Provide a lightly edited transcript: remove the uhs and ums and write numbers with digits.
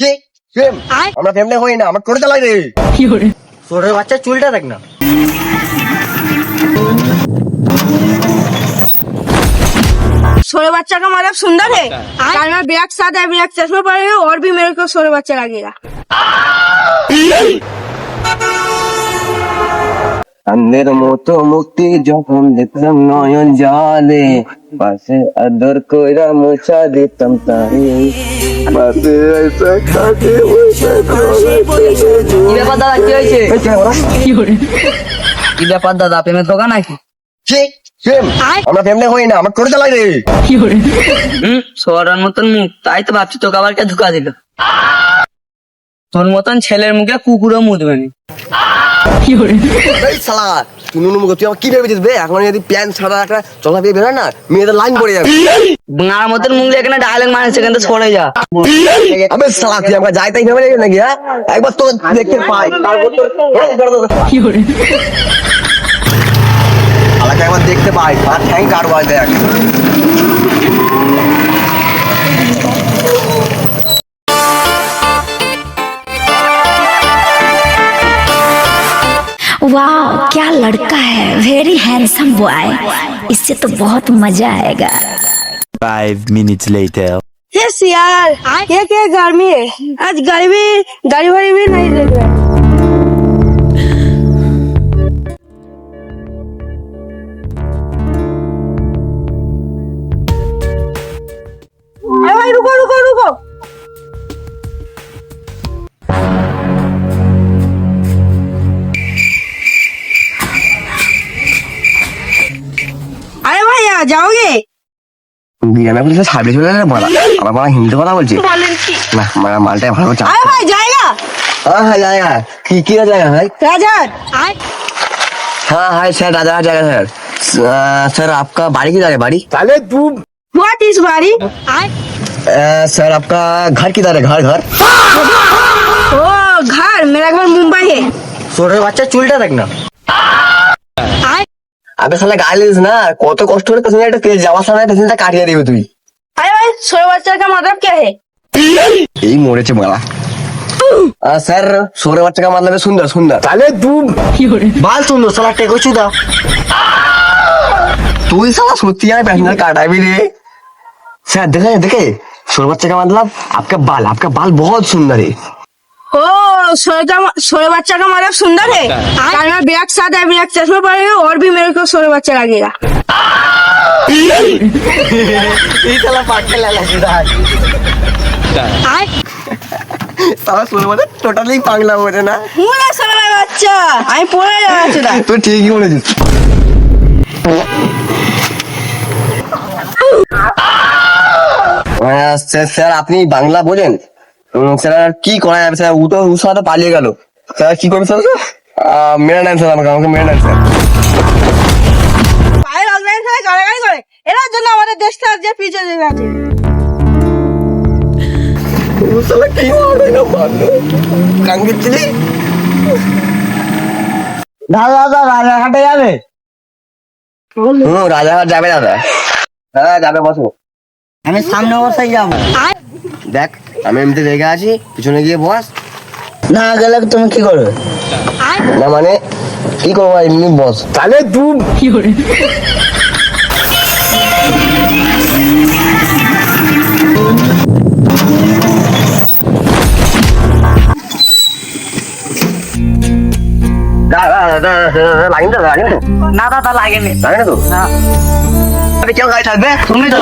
কি প্রেম? আমরা প্রেমটা হই না, আমার টোটো চালাই রে। ছোট বাচ্চার চুলটা দেখ না। छोरे बच्चा का मतलब सुंदर है। काल में ब्लैक साथ है, ब्लैक चश्मा पहने हुए और भी मेरे को छोरे बच्चा लगेगा। अंधेर মতো মুক্তি যখন দেখলাম নয়ন জলে, পাশে আদর কইরা মোছা দিতাম তারে, পাশে এসে কাকে বসে কি ব্যাপার দাদা, কি হয়েছে? কি ব্যাপার দাদা, প্রেমের দোকান নাকি? কি প্রেম? আমরা প্রেমটা হই না, আমার টোটো চালাই রে। সোয়ার মতন মুখ, তাই তো ভাবছি তোকে আবার কে ধোকা দিল। তোর মতন ছেলের মুখে কুকুরও মুদবে নি। এই শালা, তুই নুনু মুখ, তুই আমার কি ভেবেছিস বে? এখন যদি প্যান্ট ছাড়া একটা চলা পেয়ে বেরোয় না, মেয়েদের লাইন পড়ে যাবে। বাংলার মতন মুখ এখানে ডায়লগ মানে সেখান থেকে সরে যা। আবে শালা, তুই আমাকে যাই তাই ভেবে নাকি? হ্যাঁ, একবার তো দেখতে পাই, তারপর তোর শালাকে একবার দেখতে পাই, আর ঠ্যাং কাটবো আজ দেখ। वाह क्या लड़का है, वेरी हैंडसम बॉय। इससे तो बहुत मजा आएगा। 5 minutes later. ये सियार, ये क्या गर्मी है? आज गर्मी गाड़ी वाड़ी भी नहीं देख रहा। अरे भाई रुको रुको रुको। अरे भाई आ जाओगे? বিরিয়ানি বলছে সামনে চলে গেলে মারা, আমার মারা হিন্দি কথা বলছে না, মারা মালটাই ভালো চা। अरे भाई जाएगा? हाँ हाँ जाएगा। की जाएगा भाई? राजन हाँ हाँ सर, राजा जाएगा सर। सर आपका बाड़ी किधर है? बाड़ी चले तू। व्हाट इज बारी? सर आपका घर किधर है? घर घर ओ घर, मेरा घर मुंबई है। ছোট বাচ্চার চুলটা দেখ না। अबे साला गाली दिस ना, কত কষ্ট করে পেছনে একটা তেল যাওয়ার সময় পেছনটা কাটিয়ে দিবি তুই। अरे भाई छोरे बच्चा का मतलब क्या है? এই মরেছে মারা। सर सोरे बच्चे का मतलब है सुंदर सुंदर। चले तू বাল সুন্দর সালা টেকো চুদা। तू ही साला सोती है पैसेंजर काटा भी रे। सर देखे देखे, सोरे बच्चे का मतलब आपका बाल बहुत सुंदर है। ओ छोरे बच्चा का मतलब सुंदर है। काल में ब्लैक साथ है, ब्लैक चश्मा पहने हुए और भी मेरे को छोरे बच्चा लगेगा। এই শালা পাগল লাগা চুদা। साला सोरे बच्चा टोटली पागला हो रहे ना। मुझे साला बच्चा आई पढ़े जाना चुदा। তুই ঠিকই বলেছিস। স্যার আপনি বাংলা বোঝেন? স্যার আর কি করা যাবে স্যার, ও তো ওর সাথে পালিয়ে গেল। স্যার কি করবে স্যার? মেরা নেন স্যার, আমাকে মেরা নেন স্যার। পায়ের অনলাইন খেলা গাড়াগাড়ি করে, এর জন্য আমাদের দেশটা যে পিছিয়ে যেতে আছে। ও শালা কি হবে না মারলো কাঙ্গি চিলি। দাদা দাদা রাজাঘাটে যাবে? রাজাঘাট যাবে দাদা? হ্যাঁ যাবে, বসো। আমি সামনে বসাই যাবো। দেখ আমি এমনিতে রেগে আছি, পিছনে গিয়ে বস। না গেলে তুমি কি করবে? না মানে কি করবো, এমনি বস। তাহলে তুই লাগেনি তো? লাগেনি তো? না দাদা লাগেনি। লাগেনি তো? না কেউ গাড়ি থাকবে? তুমি তো